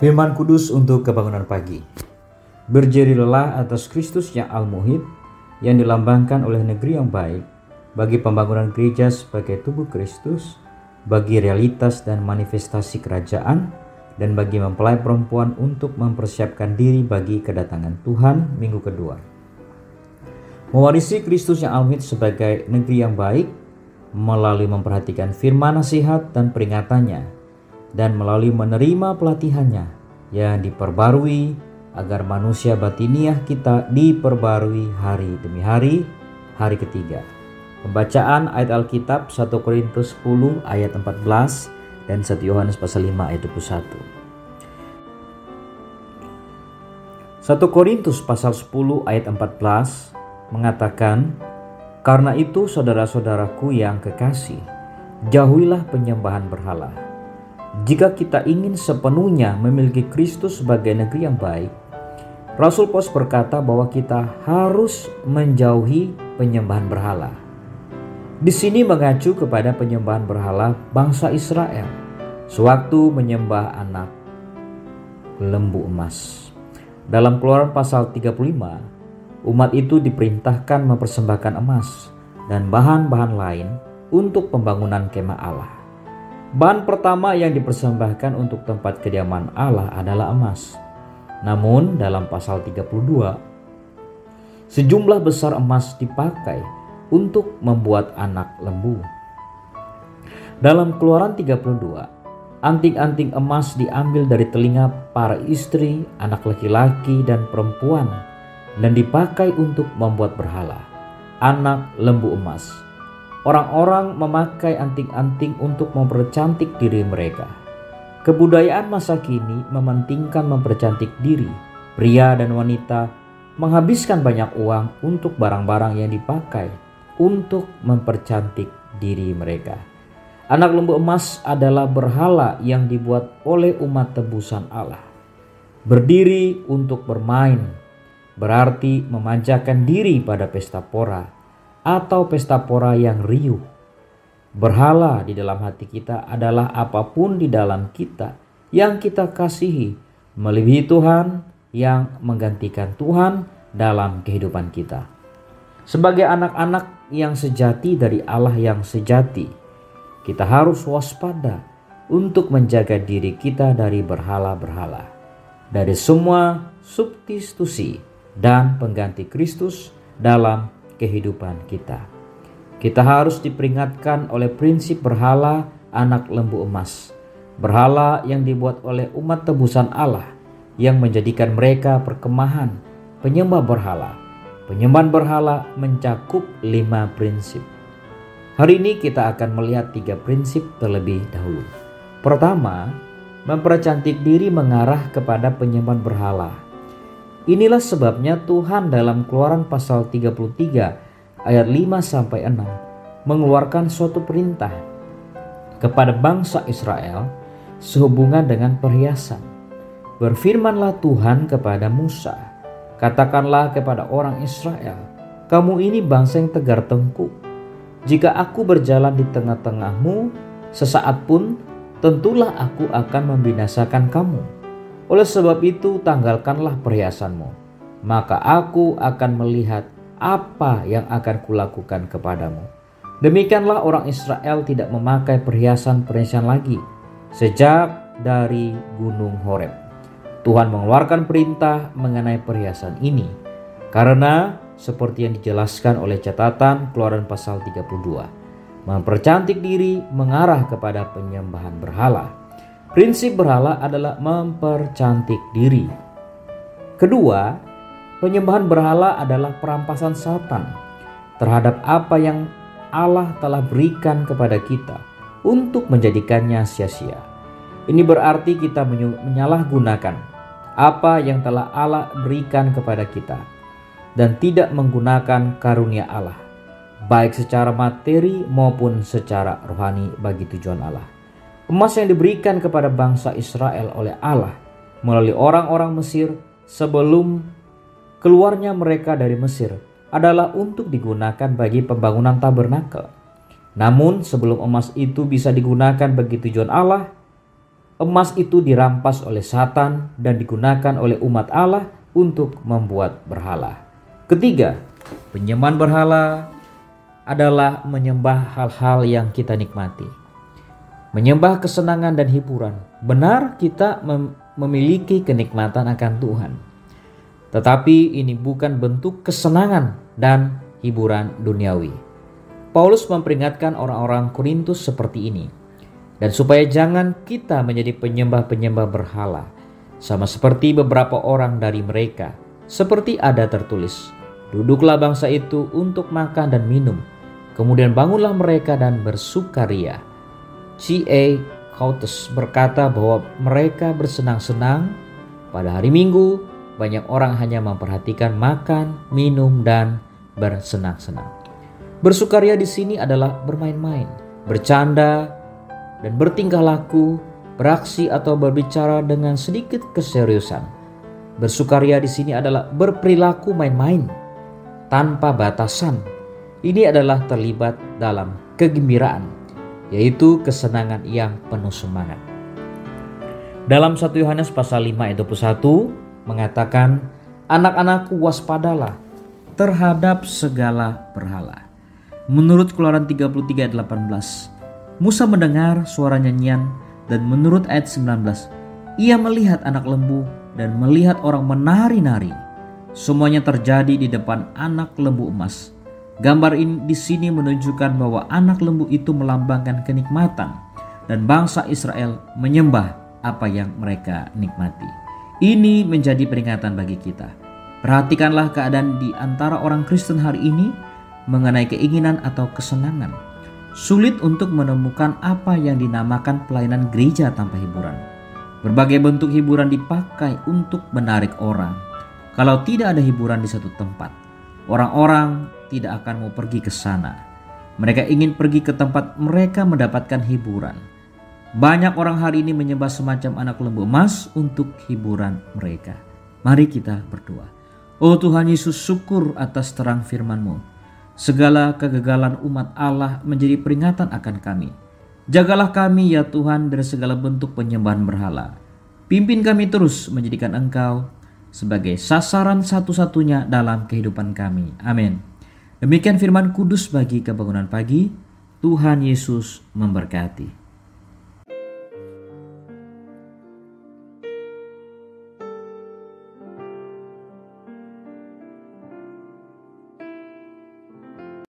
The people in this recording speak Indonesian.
Firman Kudus untuk kebangunan pagi. Berdirilah atas Kristus yang al-muhid, yang dilambangkan oleh negeri yang baik, bagi pembangunan gereja sebagai tubuh Kristus, bagi realitas dan manifestasi kerajaan, dan bagi mempelai perempuan untuk mempersiapkan diri bagi kedatangan Tuhan minggu kedua. Mewarisi Kristus yang al-muhid sebagai negeri yang baik, melalui memperhatikan firman nasihat dan peringatannya, dan melalui menerima pelatihannya yang diperbarui agar manusia batiniah kita diperbarui hari demi hari, hari ketiga. Pembacaan ayat Alkitab 1 Korintus 10 ayat 14 dan 1 Yohanes pasal 5 ayat 21. 1 Korintus pasal 10 ayat 14 mengatakan, "Karena itu saudara-saudaraku yang kekasih, jauhilah penyembahan berhala. Jika kita ingin sepenuhnya memiliki Kristus sebagai negeri yang baik," Rasul Paulus berkata bahwa kita harus menjauhi penyembahan berhala. Di sini mengacu kepada penyembahan berhala bangsa Israel sewaktu menyembah anak lembu emas. Dalam Keluaran pasal 35, umat itu diperintahkan mempersembahkan emas dan bahan-bahan lain untuk pembangunan kemah Allah. Bahan pertama yang dipersembahkan untuk tempat kediaman Allah adalah emas. Namun dalam pasal 32, sejumlah besar emas dipakai untuk membuat anak lembu. Dalam Keluaran 32, anting-anting emas diambil dari telinga para istri, anak laki-laki dan perempuan, dan dipakai untuk membuat berhala, anak lembu emas. Orang-orang memakai anting-anting untuk mempercantik diri mereka. Kebudayaan masa kini mementingkan mempercantik diri. Pria dan wanita menghabiskan banyak uang untuk barang-barang yang dipakai untuk mempercantik diri mereka. Anak lembu emas adalah berhala yang dibuat oleh umat tebusan Allah. Berdiri untuk bermain berarti memanjakan diri pada pesta pora atau pesta pora yang riuh. Berhala di dalam hati kita adalah apapun di dalam kita yang kita kasihi melebihi Tuhan, yang menggantikan Tuhan dalam kehidupan kita. Sebagai anak-anak yang sejati dari Allah yang sejati, kita harus waspada untuk menjaga diri kita dari berhala-berhala, dari semua substitusi dan pengganti Kristus dalam kehidupan kita. Kita harus diperingatkan oleh prinsip berhala anak lembu emas, berhala yang dibuat oleh umat tebusan Allah yang menjadikan mereka perkemahan penyembah berhala. Penyembahan berhala mencakup 5 prinsip. Hari ini kita akan melihat 3 prinsip terlebih dahulu. Pertama, mempercantik diri mengarah kepada penyembahan berhala. Inilah sebabnya Tuhan dalam Keluaran pasal 33 ayat 5-6 mengeluarkan suatu perintah kepada bangsa Israel sehubungan dengan perhiasan. Berfirmanlah Tuhan kepada Musa, "Katakanlah kepada orang Israel, kamu ini bangsa yang tegar tengkuk. Jika aku berjalan di tengah-tengahmu, sesaat pun tentulah aku akan membinasakan kamu. Oleh sebab itu tanggalkanlah perhiasanmu, maka aku akan melihat apa yang akan kulakukan kepadamu." Demikianlah orang Israel tidak memakai perhiasan-perhiasan lagi sejak dari Gunung Horeb. Tuhan mengeluarkan perintah mengenai perhiasan ini karena seperti yang dijelaskan oleh catatan Keluaran pasal 32, mempercantik diri mengarah kepada penyembahan berhala. Prinsip berhala adalah mempercantik diri. Kedua, penyembahan berhala adalah perampasan Satan terhadap apa yang Allah telah berikan kepada kita untuk menjadikannya sia-sia. Ini berarti kita menyalahgunakan apa yang telah Allah berikan kepada kita dan tidak menggunakan karunia Allah, baik secara materi maupun secara rohani bagi tujuan Allah. Emas yang diberikan kepada bangsa Israel oleh Allah melalui orang-orang Mesir sebelum keluarnya mereka dari Mesir adalah untuk digunakan bagi pembangunan tabernakel. Namun sebelum emas itu bisa digunakan bagi tujuan Allah, emas itu dirampas oleh Satan dan digunakan oleh umat Allah untuk membuat berhala. Ketiga, penyembahan berhala adalah menyembah hal-hal yang kita nikmati. Menyembah kesenangan dan hiburan. Benar, kita memiliki kenikmatan akan Tuhan. Tetapi ini bukan bentuk kesenangan dan hiburan duniawi. Paulus memperingatkan orang-orang Korintus seperti ini. Dan supaya jangan kita menjadi penyembah-penyembah berhala, sama seperti beberapa orang dari mereka. Seperti ada tertulis, duduklah bangsa itu untuk makan dan minum, kemudian bangunlah mereka dan bersukaria. C.A. Coutts berkata bahwa mereka bersenang-senang pada hari Minggu. Banyak orang hanya memperhatikan makan, minum, dan bersenang-senang. Bersukaria di sini adalah bermain-main, bercanda, dan bertingkah laku, beraksi atau berbicara dengan sedikit keseriusan. Bersukaria di sini adalah berperilaku main-main tanpa batasan. Ini adalah terlibat dalam kegembiraan, yaitu kesenangan yang penuh semangat. Dalam 1 Yohanes pasal 5 ayat 21 mengatakan, anak-anakku waspadalah terhadap segala berhala. Menurut Keluaran 33 ayat 18, Musa mendengar suara nyanyian, dan menurut ayat 19, ia melihat anak lembu dan melihat orang menari-nari. Semuanya terjadi di depan anak lembu emas. Gambar ini di sini menunjukkan bahwa anak lembu itu melambangkan kenikmatan, dan bangsa Israel menyembah apa yang mereka nikmati. Ini menjadi peringatan bagi kita. Perhatikanlah keadaan di antara orang Kristen hari ini mengenai keinginan atau kesenangan. Sulit untuk menemukan apa yang dinamakan pelayanan gereja tanpa hiburan. Berbagai bentuk hiburan dipakai untuk menarik orang. Kalau tidak ada hiburan di satu tempat, orang-orang tidak akan mau pergi ke sana. Mereka ingin pergi ke tempat mereka mendapatkan hiburan. Banyak orang hari ini menyembah semacam anak lembu emas untuk hiburan mereka. Mari kita berdoa. Oh Tuhan Yesus, syukur atas terang firman-Mu. Segala kegagalan umat Allah menjadi peringatan akan kami. Jagalah kami ya Tuhan dari segala bentuk penyembahan berhala. Pimpin kami terus menjadikan Engkau sebagai sasaran satu-satunya dalam kehidupan kami. Amin. Demikian firman kudus bagi kebangunan pagi. Tuhan Yesus memberkati.